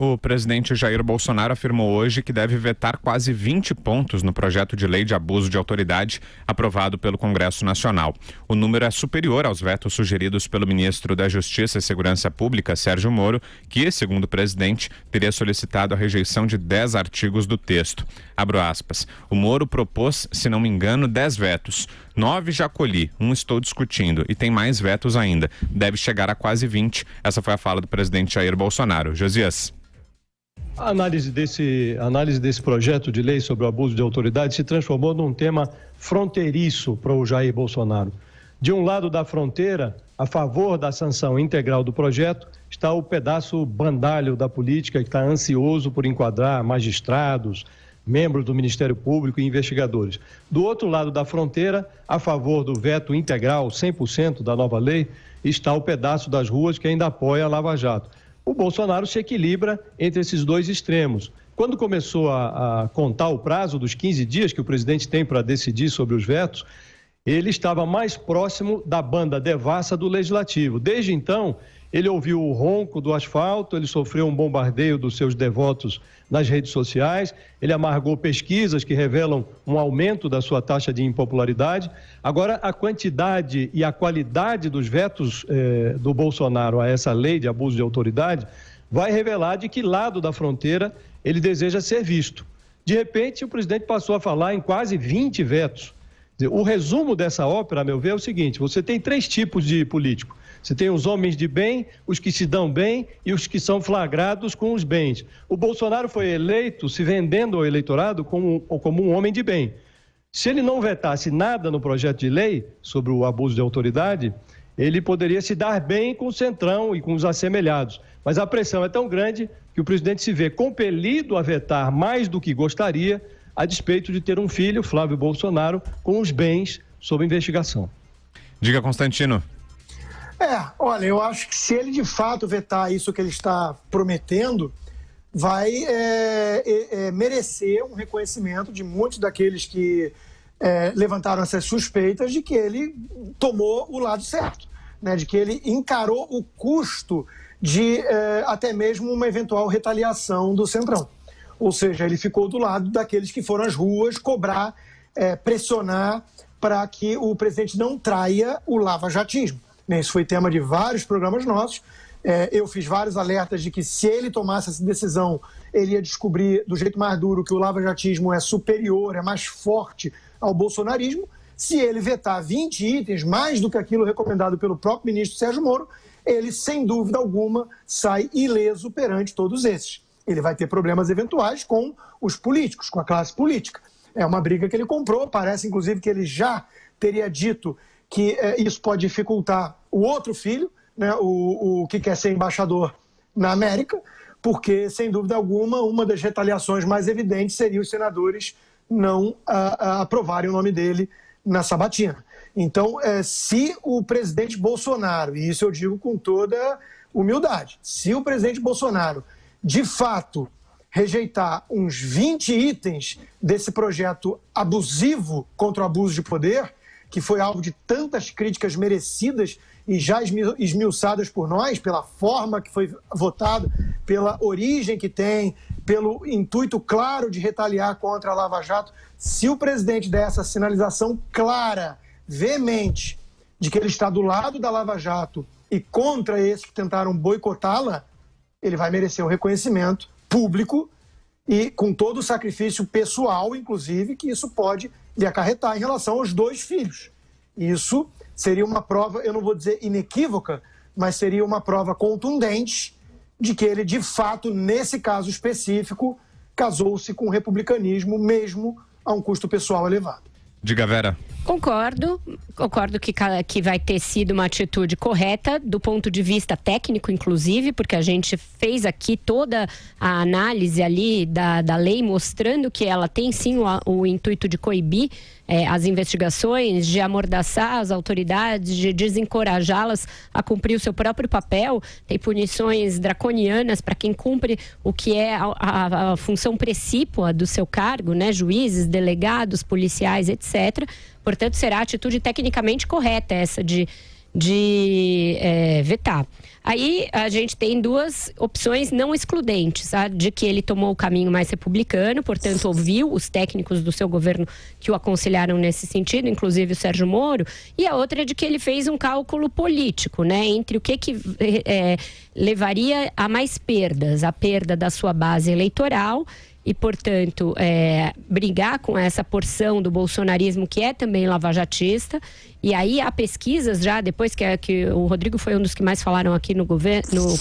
O presidente Jair Bolsonaro afirmou hoje que deve vetar quase 20 pontos no projeto de lei de abuso de autoridade aprovado pelo Congresso Nacional. O número é superior aos vetos sugeridos pelo ministro da Justiça e Segurança Pública, Sérgio Moro, que, segundo o presidente, teria solicitado a rejeição de 10 artigos do texto. Abro aspas. O Moro propôs, se não me engano, 10 vetos. 9 já colhi, 1 estou discutindo e tem mais vetos ainda. Deve chegar a quase 20. Essa foi a fala do presidente Jair Bolsonaro. Josias. A análise desse projeto de lei sobre o abuso de autoridade se transformou num tema fronteiriço para o Jair Bolsonaro. De um lado da fronteira, a favor da sanção integral do projeto, está o pedaço bandalho da política que está ansioso por enquadrar magistrados, membros do Ministério Público e investigadores. Do outro lado da fronteira, a favor do veto integral, 100% da nova lei, está o pedaço das ruas que ainda apoia a Lava Jato. O Bolsonaro se equilibra entre esses dois extremos. Quando começou a contar o prazo dos 15 dias que o presidente tem para decidir sobre os vetos, ele estava mais próximo da banda devassa do Legislativo. Desde então, ele ouviu o ronco do asfalto, ele sofreu um bombardeio dos seus devotos nas redes sociais, ele amargou pesquisas que revelam um aumento da sua taxa de impopularidade. Agora, a quantidade e a qualidade dos vetos do Bolsonaro a essa lei de abuso de autoridade vai revelar de que lado da fronteira ele deseja ser visto. De repente, o presidente passou a falar em quase 20 vetos. O resumo dessa ópera, a meu ver, é o seguinte: você tem 3 tipos de político. Você tem os homens de bem, os que se dão bem e os que são flagrados com os bens. O Bolsonaro foi eleito se vendendo ao eleitorado como um homem de bem. Se ele não vetasse nada no projeto de lei sobre o abuso de autoridade, ele poderia se dar bem com o Centrão e com os assemelhados. Mas a pressão é tão grande que o presidente se vê compelido a vetar mais do que gostaria, a despeito de ter um filho, Flávio Bolsonaro, com os bens sob investigação. Diga, Constantino. Olha, eu acho que se ele de fato vetar isso que ele está prometendo, vai merecer um reconhecimento de muitos daqueles que levantaram essas suspeitas de que ele tomou o lado certo, né? De que ele encarou o custo de até mesmo uma eventual retaliação do Centrão. Ou seja, ele ficou do lado daqueles que foram às ruas cobrar, pressionar para que o presidente não traia o lavajatismo. Isso foi tema de vários programas nossos. Eu fiz vários alertas de que se ele tomasse essa decisão, ele ia descobrir do jeito mais duro que o lavajatismo é superior, é mais forte ao bolsonarismo. Se ele vetar 20 itens, mais do que aquilo recomendado pelo próprio ministro Sérgio Moro, ele, sem dúvida alguma, sai ileso perante todos esses. Ele vai ter problemas eventuais com os políticos, com a classe política. É uma briga que ele comprou, parece inclusive que ele já teria dito que isso pode dificultar o outro filho, né, o que quer ser embaixador na América, porque, sem dúvida alguma, uma das retaliações mais evidentes seria os senadores não aprovarem o nome dele na sabatina. Então, se o presidente Bolsonaro, e isso eu digo com toda humildade, se o presidente Bolsonaro, de fato, rejeitar uns 20 itens desse projeto abusivo contra o abuso de poder, que foi alvo de tantas críticas merecidas e já esmiuçadas por nós, pela forma que foi votada, pela origem que tem, pelo intuito claro de retaliar contra a Lava Jato. Se o presidente der essa sinalização clara, veemente, de que ele está do lado da Lava Jato e contra esses que tentaram boicotá-la, ele vai merecer um reconhecimento público e com todo o sacrifício pessoal, inclusive, que isso pode lhe acarretar em relação aos 2 filhos. Isso seria uma prova, eu não vou dizer inequívoca, mas seria uma prova contundente de que ele, de fato, nesse caso específico, casou-se com o republicanismo, mesmo a um custo pessoal elevado. Diga, Vera. Concordo que vai ter sido uma atitude correta do ponto de vista técnico, inclusive, porque a gente fez aqui toda a análise ali da lei mostrando que ela tem sim o intuito de coibir as investigações, de amordaçar as autoridades, de desencorajá-las a cumprir o seu próprio papel. Tem punições draconianas para quem cumpre o que é a função precípua do seu cargo, né? Juízes, delegados, policiais, etc. Portanto, será a atitude tecnicamente correta essa de vetar. Aí a gente tem duas opções não excludentes, a de que ele tomou o caminho mais republicano, portanto ouviu os técnicos do seu governo que o aconselharam nesse sentido, inclusive o Sérgio Moro, e a outra é de que ele fez um cálculo político, né, entre o que levaria a mais perdas, a perda da sua base eleitoral e, portanto, brigar com essa porção do bolsonarismo que é também lavajatista. E aí há pesquisas já, depois que o Rodrigo foi um dos que mais falaram aqui no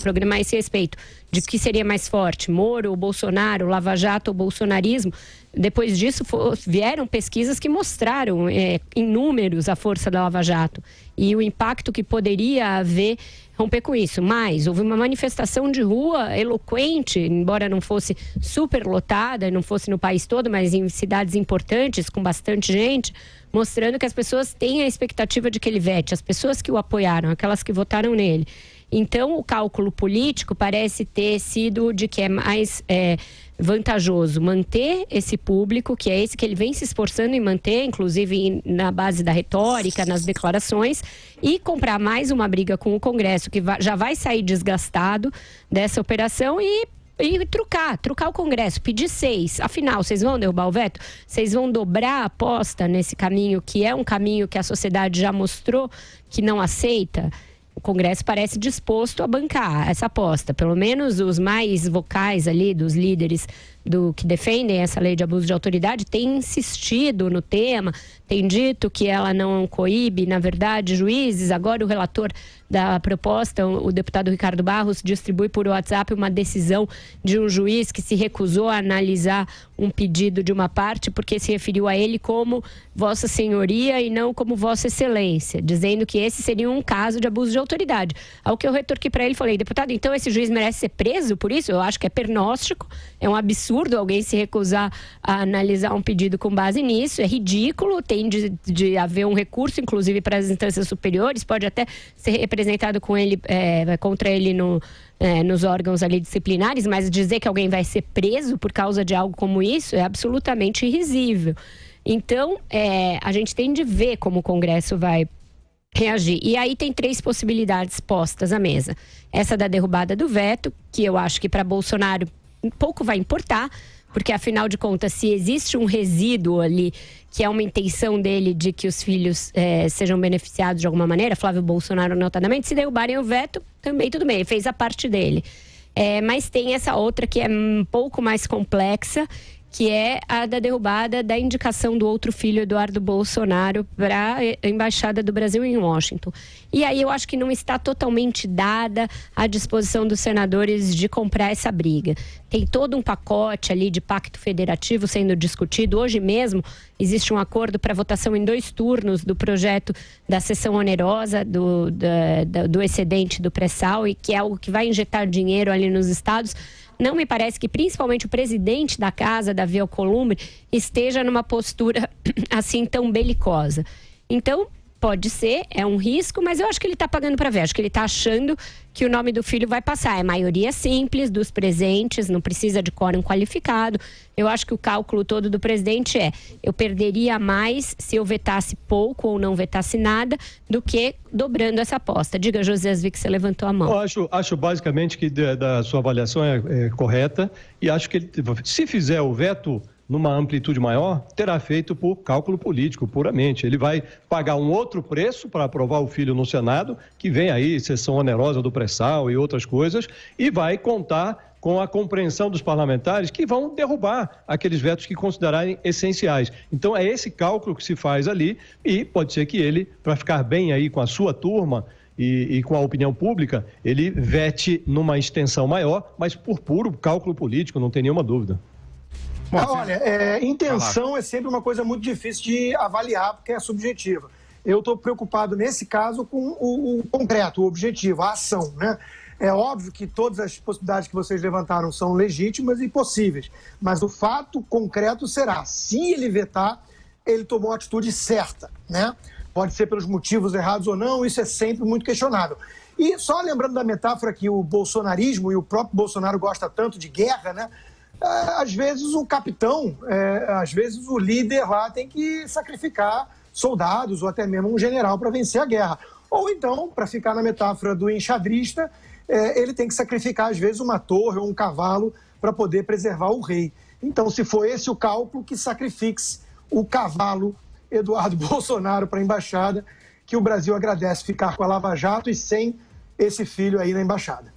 programa a esse respeito, de que seria mais forte, Moro ou Bolsonaro, Lava Jato ou bolsonarismo. Depois disso vieram pesquisas que mostraram em números a força da Lava Jato e o impacto que poderia haver romper com isso. Mas houve uma manifestação de rua eloquente, embora não fosse super lotada, não fosse no país todo, mas em cidades importantes, com bastante gente, mostrando que as pessoas têm a expectativa de que ele vete, as pessoas que o apoiaram, aquelas que votaram nele. Então, o cálculo político parece ter sido de que é mais vantajoso manter esse público, que é esse que ele vem se esforçando em manter, inclusive na base da retórica, nas declarações, e comprar mais uma briga com o Congresso, que já vai sair desgastado dessa operação e trucar o Congresso, pedir 6. Afinal, vocês vão derrubar o veto? Vocês vão dobrar a aposta nesse caminho, que é um caminho que a sociedade já mostrou que não aceita? O Congresso parece disposto a bancar essa aposta. Pelo menos os mais vocais ali, dos líderes que defendem essa lei de abuso de autoridade, têm insistido no tema, têm dito que ela não coíbe, na verdade, juízes. Agora o relator da proposta, o deputado Ricardo Barros, distribui por WhatsApp uma decisão de um juiz que se recusou a analisar um pedido de uma parte porque se referiu a ele como Vossa Senhoria e não como Vossa Excelência, dizendo que esse seria um caso de abuso de autoridade. Ao que eu retorquei para ele e falei: deputado, então esse juiz merece ser preso por isso? Eu acho que é pernóstico, é um absurdo alguém se recusar a analisar um pedido com base nisso, é ridículo, tem de haver um recurso, inclusive para as instâncias superiores, pode até ser representado com ele, contra ele nos órgãos ali disciplinares, mas dizer que alguém vai ser preso por causa de algo como isso é absolutamente irrisível. Então, a gente tem de ver como o Congresso vai reagir. E aí tem 3 possibilidades postas à mesa. Essa da derrubada do veto, que eu acho que para Bolsonaro pouco vai importar, porque afinal de contas, se existe um resíduo ali, que é uma intenção dele de que os filhos sejam beneficiados de alguma maneira, Flávio Bolsonaro notadamente, se derrubarem o veto, também tudo bem, ele fez a parte dele. Mas tem essa outra que é um pouco mais complexa, que é a da derrubada da indicação do outro filho, Eduardo Bolsonaro, para a Embaixada do Brasil em Washington. E aí eu acho que não está totalmente dada à disposição dos senadores de comprar essa briga. Tem todo um pacote ali de pacto federativo sendo discutido. Hoje mesmo existe um acordo para votação em 2 turnos do projeto da cessão onerosa do excedente do pré-sal, e que é algo que vai injetar dinheiro ali nos estados. Não me parece que principalmente o presidente da casa, Davi Alcolumbre, esteja numa postura assim tão belicosa. Então, pode ser, é um risco, mas eu acho que ele está pagando para ver. Acho que ele está achando que o nome do filho vai passar. É maioria simples dos presentes, não precisa de quórum qualificado. Eu acho que o cálculo todo do presidente eu perderia mais se eu vetasse pouco ou não vetasse nada do que dobrando essa aposta. Diga, José Asvi, que você levantou a mão. Eu acho basicamente que da sua avaliação é correta, e acho que ele, se fizer o veto numa amplitude maior, terá feito por cálculo político, puramente. Ele vai pagar um outro preço para aprovar o filho no Senado, que vem aí, sessão onerosa do pré-sal e outras coisas, e vai contar com a compreensão dos parlamentares que vão derrubar aqueles vetos que considerarem essenciais. Então, é esse cálculo que se faz ali, e pode ser que ele, para ficar bem aí com a sua turma e com a opinião pública, ele vete numa extensão maior, mas por puro cálculo político, não tem nenhuma dúvida. Olha, intenção é sempre uma coisa muito difícil de avaliar, porque é subjetiva. Eu estou preocupado, nesse caso, com o concreto, o objetivo, a ação, né? É óbvio que todas as possibilidades que vocês levantaram são legítimas e possíveis, mas o fato concreto será, se ele vetar, ele tomou a atitude certa, né? Pode ser pelos motivos errados ou não, isso é sempre muito questionável. E só lembrando da metáfora que o bolsonarismo e o próprio Bolsonaro gosta tanto de guerra, né? Às vezes o capitão, às vezes o líder lá tem que sacrificar soldados ou até mesmo um general para vencer a guerra. Ou então, para ficar na metáfora do enxadrista, ele tem que sacrificar, às vezes, uma torre ou um cavalo para poder preservar o rei. Então, se for esse o cálculo, que sacrifique-se o cavalo Eduardo Bolsonaro para a embaixada, que o Brasil agradece ficar com a Lava Jato e sem esse filho aí na embaixada.